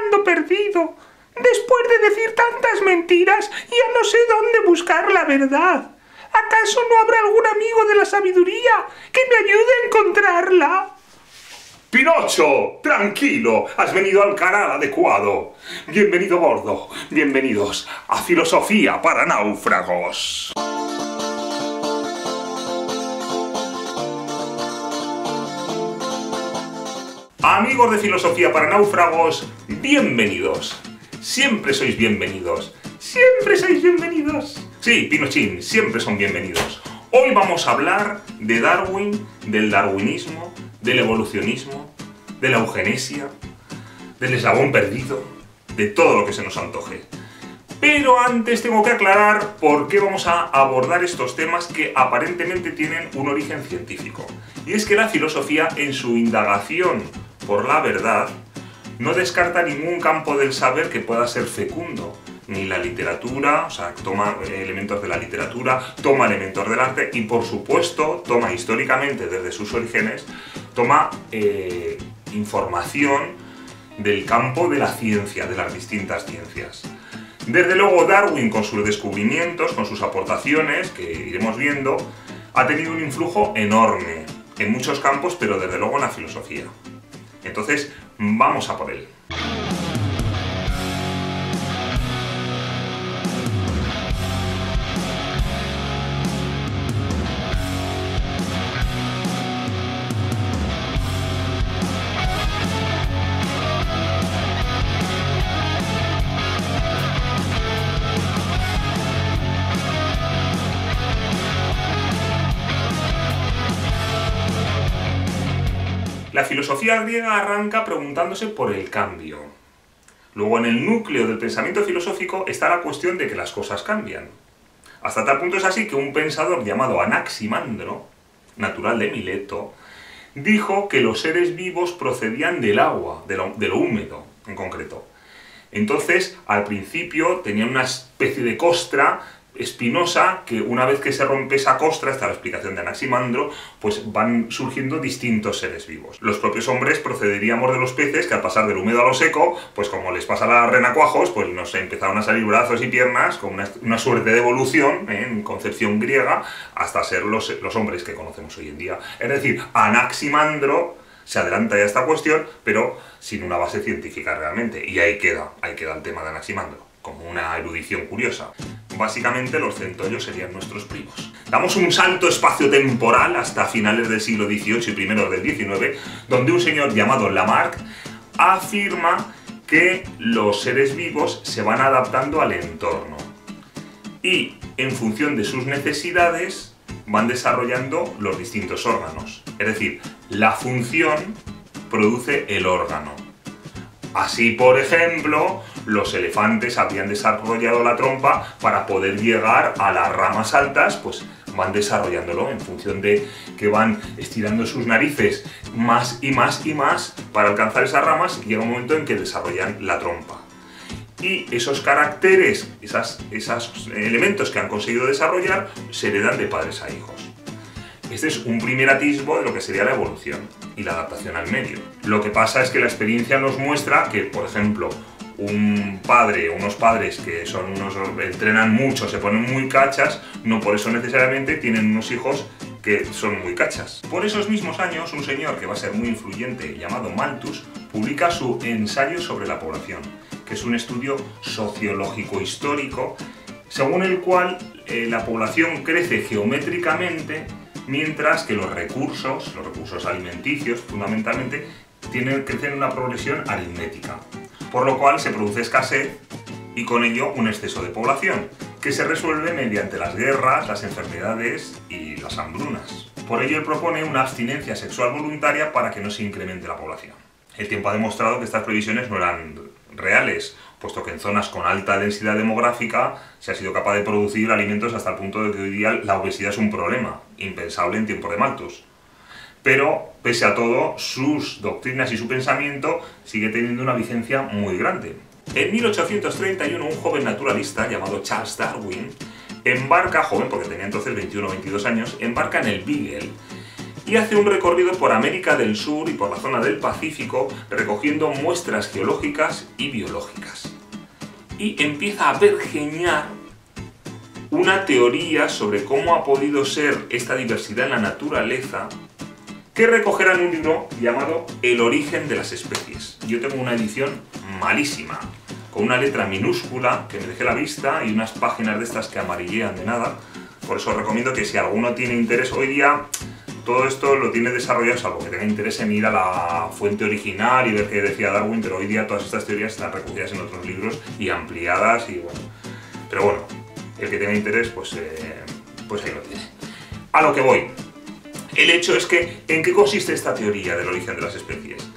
ando perdido. Después de decir tantas mentiras, ya no sé dónde buscar la verdad. ¿Acaso no habrá algún amigo de la sabiduría que me ayude a encontrarla? ¡Pinocho! ¡Tranquilo! Has venido al canal adecuado. Bienvenido, Gordo. Bienvenidos a Filosofía para Náufragos. Amigos de Filosofía para Náufragos, bienvenidos. Siempre sois bienvenidos. Siempre sois bienvenidos. Sí, Pinochín, siempre son bienvenidos. Hoy vamos a hablar de Darwin, del darwinismo, del evolucionismo, de la eugenesia, del eslabón perdido, de todo lo que se nos antoje. Pero antes tengo que aclarar por qué vamos a abordar estos temas que aparentemente tienen un origen científico. Y es que la filosofía, en su indagación por la verdad, no descarta ningún campo del saber que pueda ser fecundo. Ni la literatura, o sea, toma elementos de la literatura, toma elementos del arte y, por supuesto, toma históricamente, desde sus orígenes, toma información del campo de la ciencia, de las distintas ciencias. Desde luego, Darwin, con sus descubrimientos, con sus aportaciones, que iremos viendo, ha tenido un influjo enorme en muchos campos, pero desde luego en la filosofía. Entonces, vamos a por él. La filosofía griega arranca preguntándose por el cambio. Luego, en el núcleo del pensamiento filosófico está la cuestión de que las cosas cambian. Hasta tal punto es así que un pensador llamado Anaximandro, natural de Mileto, dijo que los seres vivos procedían del agua, de lo húmedo en concreto. Entonces, al principio tenían una especie de costra espinosa, que una vez que se rompe esa costra, esta es la explicación de Anaximandro, pues van surgiendo distintos seres vivos. Los propios hombres procederíamos de los peces, que al pasar del húmedo a lo seco, pues como les pasa a las renacuajos, pues nos empezaron a salir brazos y piernas, con una suerte de evolución, en concepción griega, hasta ser los hombres que conocemos hoy en día. Es decir, Anaximandro se adelanta ya a esta cuestión, pero sin una base científica realmente, y ahí queda el tema de Anaximandro, como una erudición curiosa. Básicamente los centollos serían nuestros primos. Damos un salto espacio-temporal hasta finales del siglo XVIII y primeros del XIX, donde un señor llamado Lamarck afirma que los seres vivos se van adaptando al entorno y, en función de sus necesidades, van desarrollando los distintos órganos. Es decir, la función produce el órgano. Así, por ejemplo, los elefantes habían desarrollado la trompa para poder llegar a las ramas altas, pues van desarrollándolo en función de que van estirando sus narices más y más y más para alcanzar esas ramas, y llega un momento en que desarrollan la trompa. Y esos caracteres, esos elementos que han conseguido desarrollar, se heredan de padres a hijos. Este es un primer atisbo de lo que sería la evolución y la adaptación al medio. Lo que pasa es que la experiencia nos muestra que, por ejemplo, unos padres que entrenan mucho, se ponen muy cachas, no por eso necesariamente tienen unos hijos que son muy cachas. Por esos mismos años, un señor que va a ser muy influyente, llamado Malthus, publica su Ensayo sobre la población, que es un estudio sociológico-histórico, según el cual la población crece geométricamente, mientras que los recursos alimenticios, fundamentalmente, crecen en una progresión aritmética, por lo cual se produce escasez y con ello un exceso de población, que se resuelve mediante las guerras, las enfermedades y las hambrunas. Por ello él propone una abstinencia sexual voluntaria para que no se incremente la población. El tiempo ha demostrado que estas previsiones no eran reales, puesto que en zonas con alta densidad demográfica se ha sido capaz de producir alimentos hasta el punto de que hoy día la obesidad es un problema impensable en tiempos de Malthus. Pero, pese a todo, sus doctrinas y su pensamiento sigue teniendo una vigencia muy grande. En 1831, un joven naturalista llamado Charles Darwin embarca, joven porque tenía entonces 21 o 22 años, embarca en el Beagle y hace un recorrido por América del Sur y por la zona del Pacífico, recogiendo muestras geológicas y biológicas. Y empieza a pergeñar una teoría sobre cómo ha podido ser esta diversidad en la naturaleza, que recogerá en un libro llamado El origen de las especies. Yo tengo una edición malísima, con una letra minúscula que me dejé la vista y unas páginas de estas que amarillean de nada. Por eso os recomiendo que si alguno tiene interés hoy día, todo esto lo tiene desarrollado, salvo que tenga interés en ir a la fuente original y ver qué decía Darwin, pero hoy día todas estas teorías están recogidas en otros libros y ampliadas y bueno. Pero bueno, el que tenga interés, pues ahí lo tiene. A lo que voy. El hecho es que, ¿en qué consiste esta teoría del origen de las especies?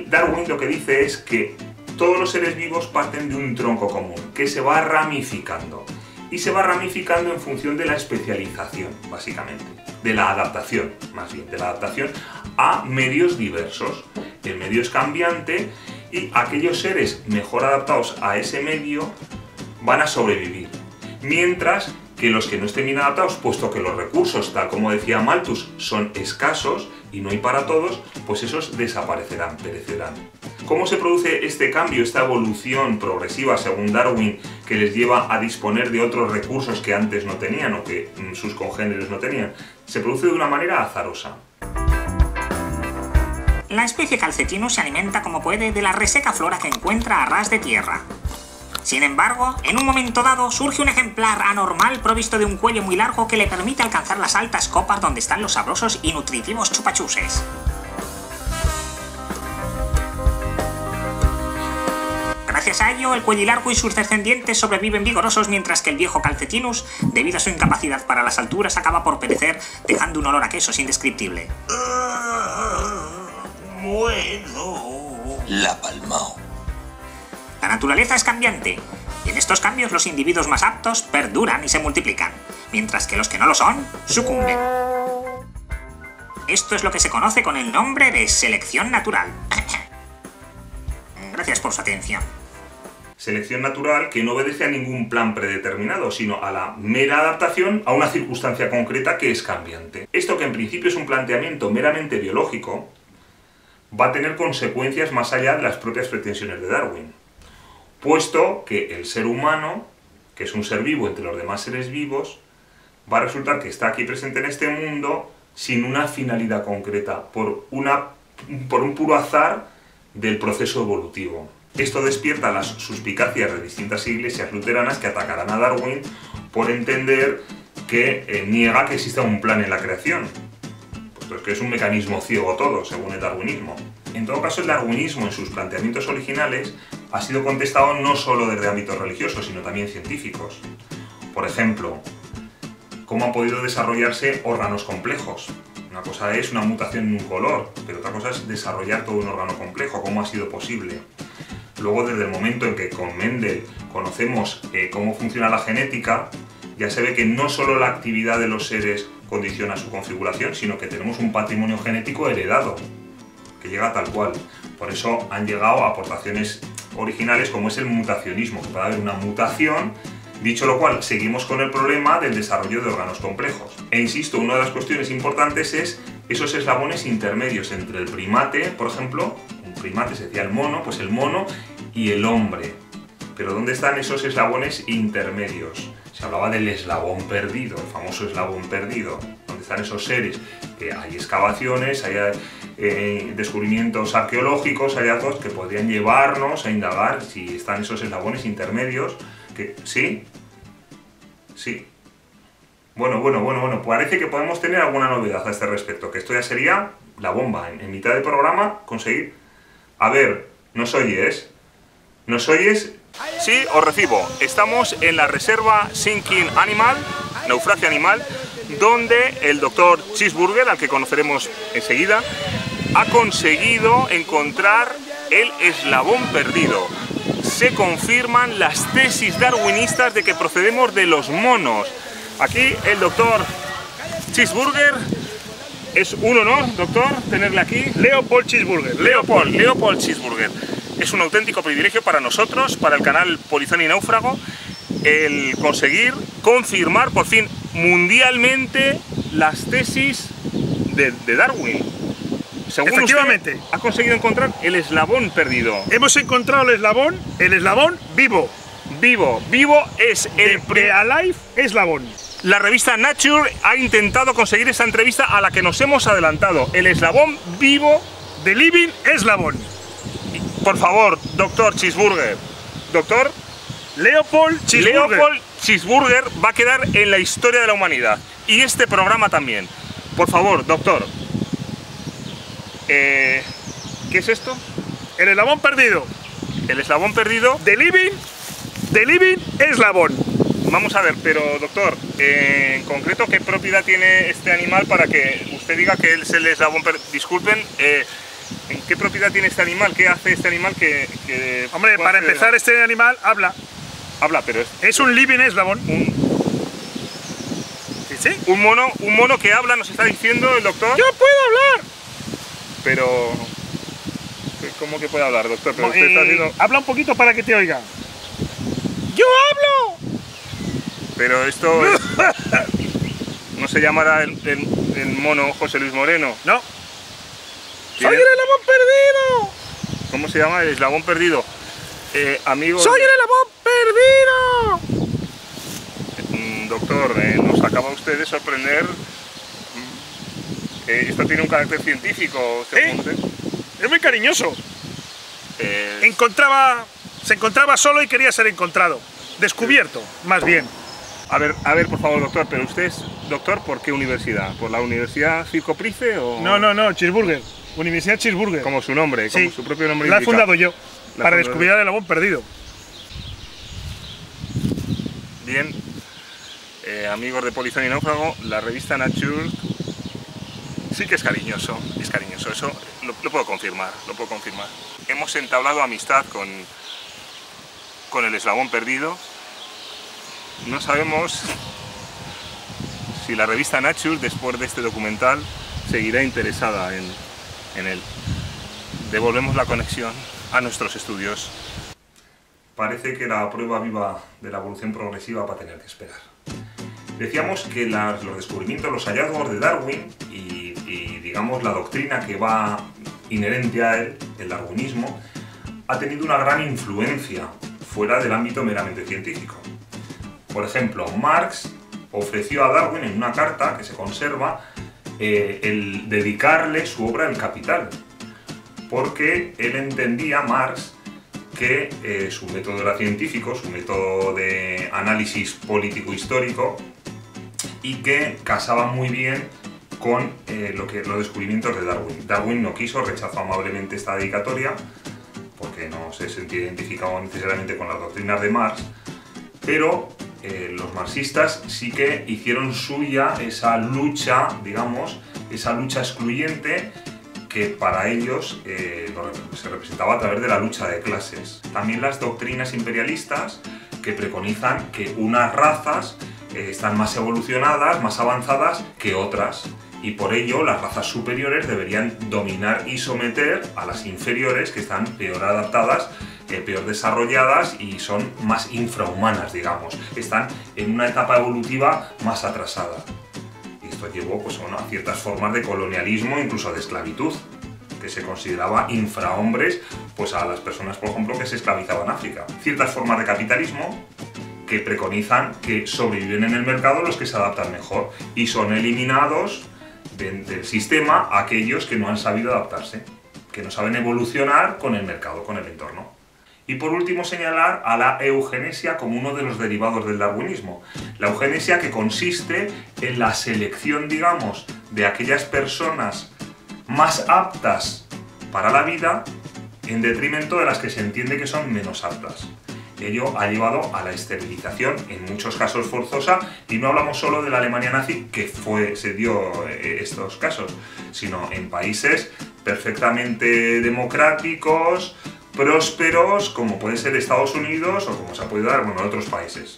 Darwin lo que dice es que todos los seres vivos parten de un tronco común, que se va ramificando. Y se va ramificando en función de la especialización, básicamente. De la adaptación, más bien, de la adaptación a medios diversos. El medio es cambiante y aquellos seres mejor adaptados a ese medio van a sobrevivir. Mientras que los que no estén bien adaptados, puesto que los recursos, tal como decía Malthus, son escasos y no hay para todos, pues esos desaparecerán, perecerán. ¿Cómo se produce este cambio, esta evolución progresiva, según Darwin, que les lleva a disponer de otros recursos que antes no tenían o que sus congéneres no tenían? Se produce de una manera azarosa. La especie Calcetinus se alimenta como puede de la reseca flora que encuentra a ras de tierra. Sin embargo, en un momento dado surge un ejemplar anormal provisto de un cuello muy largo que le permite alcanzar las altas copas donde están los sabrosos y nutritivos chupachuses. Gracias a ello, el cuello largo y sus descendientes sobreviven vigorosos, mientras que el viejo Calcetinus, debido a su incapacidad para las alturas, acaba por perecer, dejando un olor a quesos indescriptible. Bueno. La palmao. La naturaleza es cambiante, y en estos cambios los individuos más aptos perduran y se multiplican, mientras que los que no lo son, sucumben. Esto es lo que se conoce con el nombre de selección natural. Gracias por su atención. Selección natural que no obedece a ningún plan predeterminado, sino a la mera adaptación a una circunstancia concreta que es cambiante. Esto, que en principio es un planteamiento meramente biológico, va a tener consecuencias más allá de las propias pretensiones de Darwin, puesto que el ser humano, que es un ser vivo entre los demás seres vivos, va a resultar que está aquí presente en este mundo sin una finalidad concreta, por un puro azar del proceso evolutivo. Esto despierta las suspicacias de distintas iglesias luteranas que atacarán a Darwin por entender que niega que exista un plan en la creación, puesto que es un mecanismo ciego todo, según el darwinismo. En todo caso, el darwinismo en sus planteamientos originales ha sido contestado no solo desde ámbitos religiosos, sino también científicos. Por ejemplo, cómo han podido desarrollarse órganos complejos. Una cosa es una mutación en un color, pero otra cosa es desarrollar todo un órgano complejo. ¿Cómo ha sido posible? Luego, desde el momento en que con Mendel conocemos cómo funciona la genética, ya se ve que no solo la actividad de los seres condiciona su configuración, sino que tenemos un patrimonio genético heredado, que llega tal cual. Por eso han llegado a aportaciones originales como es el mutacionismo, que puede haber una mutación. Dicho lo cual, seguimos con el problema del desarrollo de órganos complejos. E insisto, una de las cuestiones importantes es esos eslabones intermedios entre el primate, por ejemplo, un primate se decía el mono, pues el mono y el hombre. Pero ¿dónde están esos eslabones intermedios? Se hablaba del eslabón perdido, el famoso eslabón perdido. ¿Dónde están esos seres? Que hay excavaciones, hay descubrimientos arqueológicos, hallazgos que podrían llevarnos a indagar si están esos eslabones intermedios. Que, ¿sí? Sí. Bueno, parece que podemos tener alguna novedad a este respecto, que esto ya sería la bomba. En mitad del programa conseguir... A ver, ¿nos oyes? ¿Nos oyes? Sí, os recibo. Estamos en la reserva Sinking Animal, naufragio animal, donde el doctor Cheeseburger, al que conoceremos enseguida, ha conseguido encontrar el eslabón perdido. Se confirman las tesis darwinistas de que procedemos de los monos. Aquí el doctor Cheeseburger, es un honor, doctor, tenerle aquí. Leopold Cheeseburger. Leopold Cheeseburger. Es un auténtico privilegio para nosotros, para el canal Polizón y Náufrago, el conseguir confirmar por fin mundialmente las tesis de Darwin. Según Efectivamente. usted, ha conseguido encontrar el eslabón perdido. Hemos encontrado el eslabón vivo. Vivo es el... De Alive eslabón. La revista Nature ha intentado conseguir esa entrevista a la que nos hemos adelantado. El eslabón vivo de Living eslabón. Por favor, doctor Cheeseburger. Doctor Leopold Cheeseburger. Leopold Cheeseburger va a quedar en la historia de la humanidad. Y este programa también. Por favor, doctor. ¿Qué es esto? El eslabón perdido. El eslabón perdido. De Living eslabón. Vamos a ver, pero doctor, en concreto, ¿qué propiedad tiene este animal para que usted diga que es el eslabón perdido? Disculpen, ¿qué propiedad tiene este animal? ¿Qué hace este animal que Hombre, para empezar, este animal habla. Habla, pero es un living eslabón. ¿Sí? Un mono que habla, nos está diciendo el doctor. ¡Yo puedo hablar! Pero... ¿Cómo que puede hablar, doctor? Pero usted está haciendo... Habla un poquito para que te oiga. ¡Yo hablo! Pero esto... ¿No se llamará el mono José Luis Moreno? No. ¡Soy el eslabón perdido! ¿Cómo se llama? El eslabón perdido. Amigos... ¡Soy el eslabón perdido! Doctor, nos acaba usted de sorprender. Esto tiene un carácter científico, según usted. Es muy cariñoso. Se encontraba solo y quería ser encontrado. Descubierto, más bien. A ver, por favor, doctor, pero usted es doctor, ¿por qué universidad? ¿Por la Universidad Circo Price o...? No, Cheeseburger. Universidad Cheeseburger. Como su nombre, como su propio nombre la indica. he fundado yo, para descubrir el eslabón perdido. Bien, amigos de Polizón y Náufrago, la revista Nature sí que es cariñoso, eso lo puedo confirmar, Hemos entablado amistad con el eslabón perdido. No sabemos si la revista Nature, después de este documental, seguirá interesada en él. Devolvemos la conexión a nuestros estudios. Parece que la prueba viva de la evolución progresiva va a tener que esperar. Decíamos que los descubrimientos, los hallazgos de Darwin y digamos la doctrina que va inherente a él, el darwinismo, ha tenido una gran influencia fuera del ámbito meramente científico. Por ejemplo, Marx ofreció a Darwin en una carta que se conserva el dedicarle su obra El Capital, porque él entendía, Marx, que su método era científico, su método de análisis político-histórico, y que casaba muy bien con los descubrimientos de Darwin. Darwin no quiso, rechazó amablemente esta dedicatoria, porque no se sentía identificado necesariamente con las doctrinas de Marx, pero los marxistas sí que hicieron suya esa lucha, digamos, esa lucha excluyente que para ellos se representaba a través de la lucha de clases. También las doctrinas imperialistas que preconizan que unas razas están más evolucionadas, más avanzadas que otras, y por ello las razas superiores deberían dominar y someter a las inferiores, que están peor adaptadas, peor desarrolladas y son más infrahumanas, digamos, están en una etapa evolutiva más atrasada. Y esto llevó pues, a ciertas formas de colonialismo, incluso de esclavitud, que se consideraba infrahombres pues, a las personas, por ejemplo, que se esclavizaban en África. Ciertas formas de capitalismo que preconizan que sobreviven en el mercado los que se adaptan mejor y son eliminados del sistema aquellos que no han sabido adaptarse, que no saben evolucionar con el mercado, con el entorno. Y por último señalar a la eugenesia como uno de los derivados del darwinismo. La eugenesia que consiste en la selección, digamos, de aquellas personas más aptas para la vida en detrimento de las que se entiende que son menos aptas. Ello ha llevado a la esterilización, en muchos casos forzosa, y no hablamos solo de la Alemania nazi, que se dio estos casos, sino en países perfectamente democráticos, prósperos, como puede ser Estados Unidos o como se ha podido dar en otros países.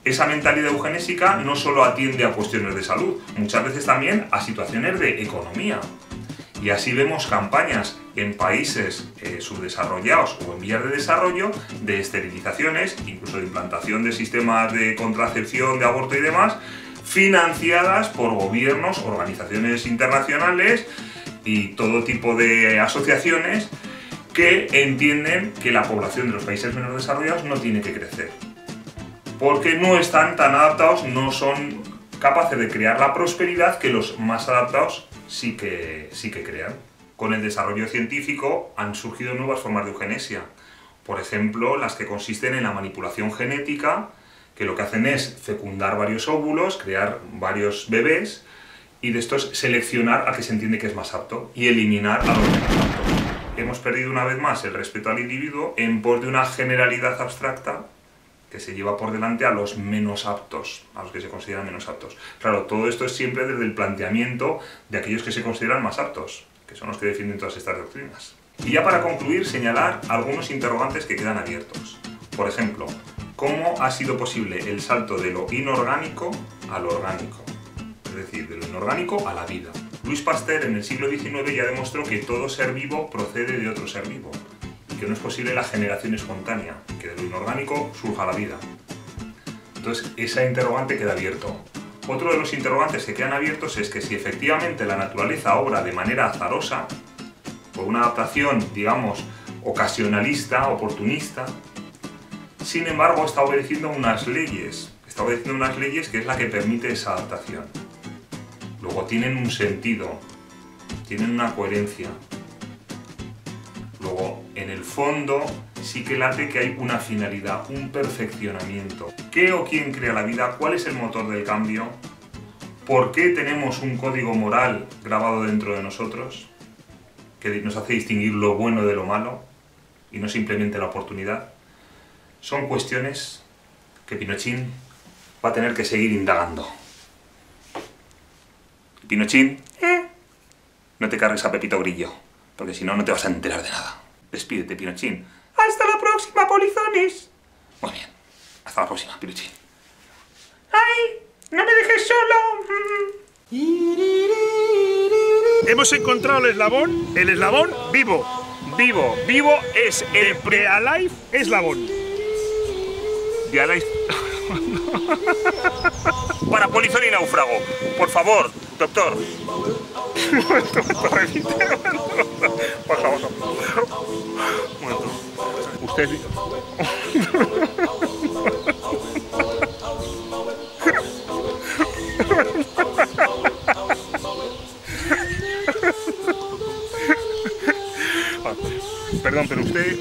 Esa mentalidad eugenésica no solo atiende a cuestiones de salud, muchas veces también a situaciones de economía. Y así vemos campañas en países subdesarrollados o en vías de desarrollo de esterilizaciones, incluso de implantación de sistemas de contracepción, de aborto y demás, financiadas por gobiernos, organizaciones internacionales y todo tipo de asociaciones que entienden que la población de los países menos desarrollados no tiene que crecer, porque no están tan adaptados, no son capaces de crear la prosperidad que los más adaptados sí que crean. Con el desarrollo científico han surgido nuevas formas de eugenesia, por ejemplo, las que consisten en la manipulación genética, que lo que hacen es fecundar varios óvulos, crear varios bebés, y de estos seleccionar al que se entiende que es más apto y eliminar a los menos aptos. Hemos perdido una vez más el respeto al individuo en pos de una generalidad abstracta que se lleva por delante a los menos aptos, a los que se consideran menos aptos. Claro, todo esto es siempre desde el planteamiento de aquellos que se consideran más aptos, que son los que defienden todas estas doctrinas. Y ya para concluir, señalar algunos interrogantes que quedan abiertos. Por ejemplo, ¿cómo ha sido posible el salto de lo inorgánico a lo orgánico? Es decir, de lo inorgánico a la vida. Louis Pasteur en el siglo XIX ya demostró que todo ser vivo procede de otro ser vivo, y que no es posible la generación espontánea, que de lo inorgánico surja la vida. Entonces, esa interrogante queda abierto. Otro de los interrogantes que quedan abiertos es que si efectivamente la naturaleza obra de manera azarosa, por una adaptación, digamos, ocasionalista, oportunista, sin embargo está obedeciendo unas leyes. Está obedeciendo unas leyes que es la que permite esa adaptación. Luego tienen un sentido, tienen una coherencia. Luego, en el fondo, sí que late que hay una finalidad, un perfeccionamiento. ¿Qué o quién crea la vida? ¿Cuál es el motor del cambio? ¿Por qué tenemos un código moral grabado dentro de nosotros que nos hace distinguir lo bueno de lo malo y no simplemente la oportunidad? Son cuestiones que Pinochín va a tener que seguir indagando. Pinochín, no te cargues a Pepito Grillo, porque si no, no te vas a enterar de nada. Despídete, Pinochín. Hasta la próxima, polizones. Muy bien. Hasta la próxima, Pinochín. ¡Ay! ¡No me dejes solo! Hemos encontrado el eslabón vivo. Vivo es el pre-alive eslabón. De Alice. Para polizón y náufrago. Por favor, doctor. Por favor. Usted. Perdón, pero usted...